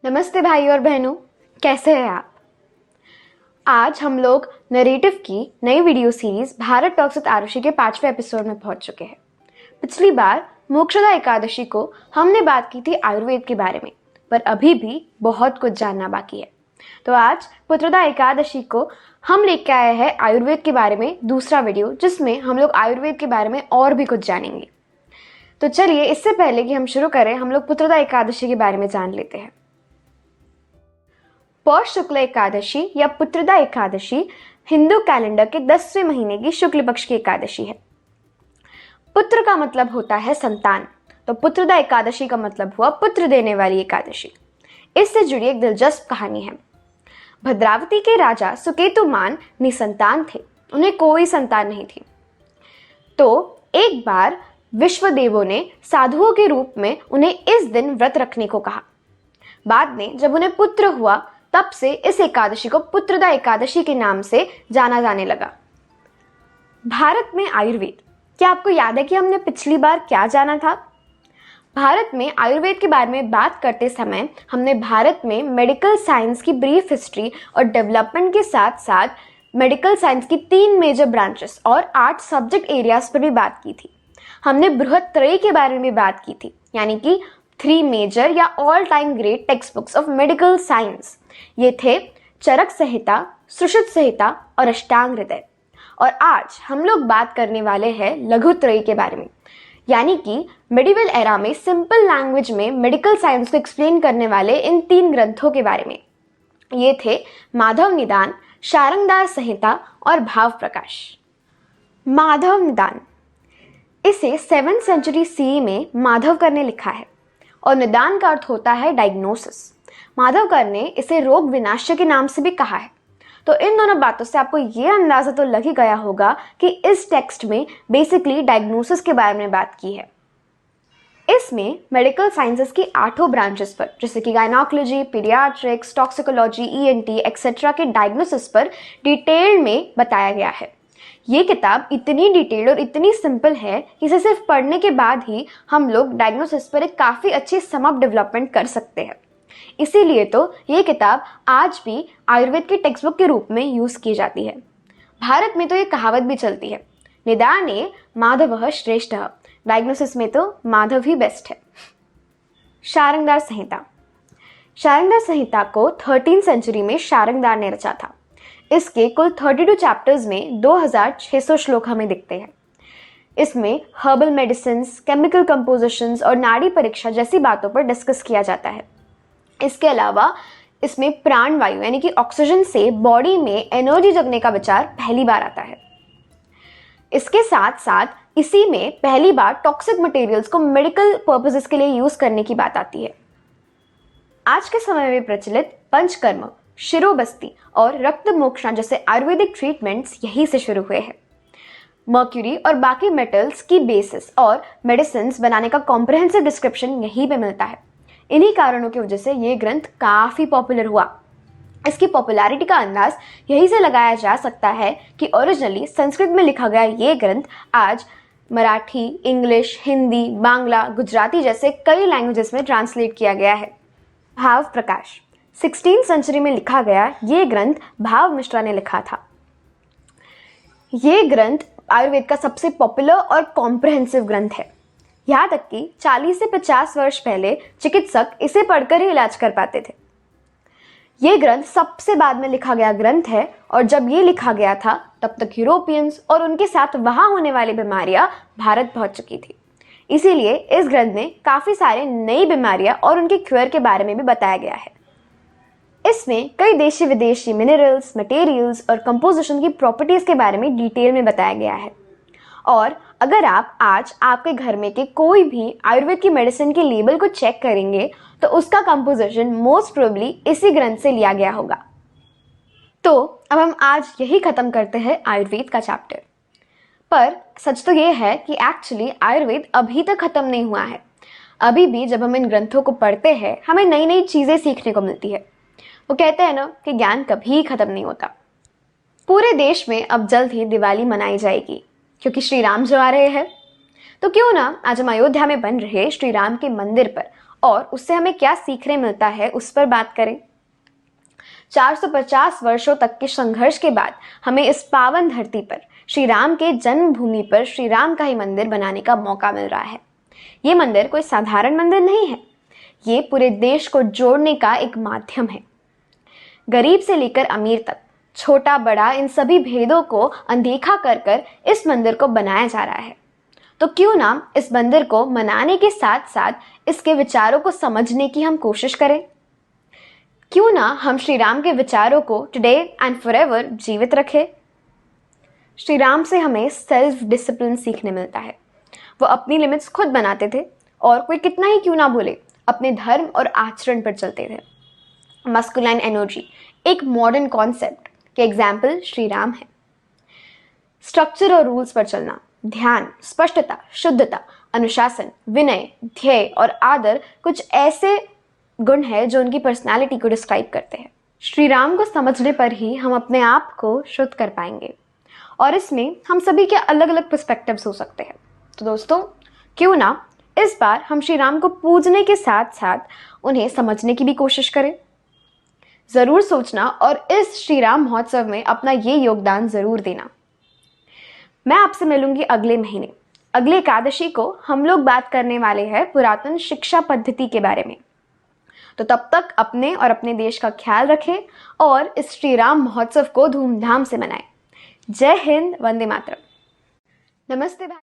नमस्ते भाई और बहनों, कैसे हैं आप। आज हम लोग नरेटिव की नई video series Bharat talks with Arushi के 5वें एपिसोड में पहुंच चुके हैं। पिछली बार मोक्षदा एकादशी को हमने बात की थी आयुर्वेद के बारे में, पर अभी भी बहुत कुछ जानना बाकी है। तो आज पुत्रदा एकादशी को हम लेके आए हैं आयुर्वेद के बारे में दूसरा वीडियो, जिसमें हम लोग आयुर्वेद के बारे में और भी कुछ जानेंगे। तो चलिए, इससे पहले कि हम शुरू करें, हम लोग पुत्रदा एकादशी के बारे में जान लेते हैं। पौष शुक्ल एकादशी या पुत्रदा एकादशी हिंदू कैलेंडर के 10वें महीने की शुक्ल पक्ष की एकादशी है। पुत्र का मतलब होता है संतान, तो पुत्रदा एकादशी का मतलब हुआ पुत्र देने वाली एकादशी। इससे जुड़ी एक दिलचस्प कहानी है। भद्रावती के राजा सुकेतुमान निसंतान थे, उन्हें कोई संतान नहीं थी। तो एक बार विश्वदेवों ने साधुओं के रूप में उन्हें इस दिन व्रत रखने को कहा। बाद में जब उन्हें पुत्र हुआ, तब से इस एकादशी को पुत्रदा एकादशी के नाम से जाना जाने लगा। भारत में आयुर्वेद, क्या आपको याद है कि हमने पिछली बार क्या जाना था? भारत में आयुर्वेद के बारे में बात करते समय हमने भारत में मेडिकल साइंस की ब्रीफ हिस्ट्री और डेवलपमेंट के साथ साथ मेडिकल साइंस की 3 मेजर ब्रांचेस और 8 सब्जेक्ट एरियाज पर भी बात की थी। हमने बृहत्त्रयी के बारे में भी बात की थी, यानी कि 3 मेजर या all time great text books of medical science. ये थे चरक संहिता, सुश्रुत संहिता और अष्टांग हृदय। और आज हम लोग बात करने वाले हैं लघुत्रयी के बारे में, यानी कि मेडिवल एरा में सिंपल लैंग्वेज में मेडिकल साइंस को एक्सप्लेन करने वाले इन 3 ग्रंथों के बारे में। ये थे माधव निदान, शारंगदार संहिता और भाव प्रकाश। माधव निदान, इसे 7th सेंचुरी CE में माधवकर ने लिखा है और निदान का अर्थ होता है डायग्नोसिस। माधवकर ने इसे रोग विनाश्य के नाम से भी कहा है। तो इन दोनों बातों से आपको ये अंदाजा तो लग ही गया होगा कि इस टेक्स्ट में बेसिकली डायग्नोसिस के बारे में बात की है। इसमें मेडिकल साइंसेस की 8 ब्रांचेस पर, जैसे कि gynaecology, paediatrics, toxicology, ENT etcetera के डायग्नोसिस पर डिटेल में बताया गया है। ये किताब इतनी डिटेल्ड और इतनी सिंपल है कि इसे सिर्फ पढ़ने के बाद ही हम लोग डायग्नोसिस पर एक काफ़ी अच्छी समअप डेवलपमेंट कर सकते हैं। इसीलिए तो ये किताब आज भी आयुर्वेद की टेक्स्ट बुक के रूप में यूज़ की जाती है। भारत में तो ये कहावत भी चलती है, निदाने माधवः श्रेष्ठः, डायग्नोसिस में तो माधव ही बेस्ट है। शारंगदार संहिता, शारंगदार संहिता को 13th सेंचुरी में शारंगदार ने रचा था। इसके कुल 32 चैप्टर्स में 2600 श्लोक हमें दिखते हैं। इसमें हर्बल मेडिसिन, केमिकल कंपोजिशंस और नाड़ी परीक्षा जैसी बातों पर डिस्कस किया जाता है। इसके अलावा इसमें प्राण वायु यानी कि ऑक्सीजन से बॉडी में एनर्जी जगने का विचार पहली बार आता है। इसके साथ साथ इसी में पहली बार टॉक्सिक मटेरियल्स को मेडिकल पर्पसेस के लिए यूज करने की बात आती है। आज के समय में प्रचलित पंचकर्म, शिरोबस्ती और रक्त मोक्षणा जैसे आयुर्वेदिक ट्रीटमेंट्स यहीं से शुरू हुए हैं। मर्क्यूरी और बाकी मेटल्स की बेसिस और मेडिसिन बनाने का कॉम्प्रिहेंसिव डिस्क्रिप्शन यहीं पे मिलता है। इन्हीं कारणों की वजह से ये ग्रंथ काफ़ी पॉपुलर हुआ। इसकी पॉपुलैरिटी का अंदाज यहीं से लगाया जा सकता है कि ओरिजिनली संस्कृत में लिखा गया ये ग्रंथ आज मराठी, इंग्लिश, हिंदी, बांग्ला, गुजराती जैसे कई लैंग्वेजेस में ट्रांसलेट किया गया है। भाव प्रकाश, 16th सेंचुरी में लिखा गया ये ग्रंथ भाव मिश्रा ने लिखा था। ये ग्रंथ आयुर्वेद का सबसे पॉपुलर और कॉम्प्रिहेंसिव ग्रंथ है। यहाँ तक कि 40 से 50 वर्ष पहले चिकित्सक इसे पढ़कर ही इलाज कर पाते थे। ये ग्रंथ सबसे बाद में लिखा गया ग्रंथ है और जब ये लिखा गया था तब तक यूरोपियंस और उनके साथ वहाँ होने वाली बीमारियाँ भारत पहुँच चुकी थी। इसीलिए इस ग्रंथ में काफ़ी सारे नई बीमारियाँ और उनके क्योर के बारे में भी बताया गया है। इसमें कई देशी विदेशी मिनरल्स, मटेरियल्स और कंपोजिशन की प्रॉपर्टीज़ के बारे में डिटेल में बताया गया है। और अगर आप आज आपके घर में के कोई भी आयुर्वेद की मेडिसिन के लेबल को चेक करेंगे तो उसका कंपोजिशन मोस्ट प्रोबेबली इसी ग्रंथ से लिया गया होगा। तो अब हम आज यही ख़त्म करते हैं आयुर्वेद का चैप्टर। पर सच तो ये है कि एक्चुअली आयुर्वेद अभी तक ख़त्म नहीं हुआ है। अभी भी जब हम इन ग्रंथों को पढ़ते हैं हमें नई नई चीज़ें सीखने को मिलती है। वो कहते हैं ना कि ज्ञान कभी ख़त्म नहीं होता। पूरे देश में अब जल्द ही दिवाली मनाई जाएगी क्योंकि श्री राम जो आ रहे हैं। तो क्यों ना आज हम अयोध्या में बन रहे श्री राम के मंदिर पर और उससे हमें क्या सीखने मिलता है उस पर बात करें। 450 वर्षों तक के संघर्ष के बाद हमें इस पावन धरती पर श्री राम के जन्मभूमि पर श्री राम का ही मंदिर बनाने का मौका मिल रहा है। ये मंदिर कोई साधारण मंदिर नहीं है, ये पूरे देश को जोड़ने का एक माध्यम है। गरीब से लेकर अमीर तक, छोटा बड़ा, इन सभी भेदों को अनदेखा कर कर इस मंदिर को बनाया जा रहा है। तो क्यों ना इस मंदिर को मनाने के साथ साथ इसके विचारों को समझने की हम कोशिश करें। क्यों ना हम श्री राम के विचारों को टुडे एंड फॉरएवर जीवित रखें। श्री राम से हमें सेल्फ डिसिप्लिन सीखने मिलता है। वो अपनी लिमिट्स खुद बनाते थे और कोई कितना ही क्यों ना बोले अपने धर्म और आचरण पर चलते थे। मस्कुलाइन एनर्जी एक मॉडर्न कॉन्सेप्ट के एग्जाम्पल श्री राम है। स्ट्रक्चर और रूल्स पर चलना, ध्यान, स्पष्टता, शुद्धता, अनुशासन, विनय, ध्येय और आदर कुछ ऐसे गुण है जो उनकी पर्सनालिटी को डिस्क्राइब करते हैं। श्री राम को समझने पर ही हम अपने आप को शुद्ध कर पाएंगे और इसमें हम सभी के अलग अलग पर्सपेक्टिव्स हो सकते हैं। तो दोस्तों, क्यों ना इस बार हम श्री राम को पूजने के साथ साथ उन्हें समझने की भी कोशिश करें। जरूर सोचना और इस श्री राम महोत्सव में अपना ये योगदान जरूर देना। मैं आपसे मिलूंगी अगले महीने। अगले एकादशी को हम लोग बात करने वाले हैं पुरातन शिक्षा पद्धति के बारे में। तो तब तक अपने और अपने देश का ख्याल रखें और इस श्री राम महोत्सव को धूमधाम से मनाएं। जय हिंद, वंदे मातरम। नमस्ते भाई।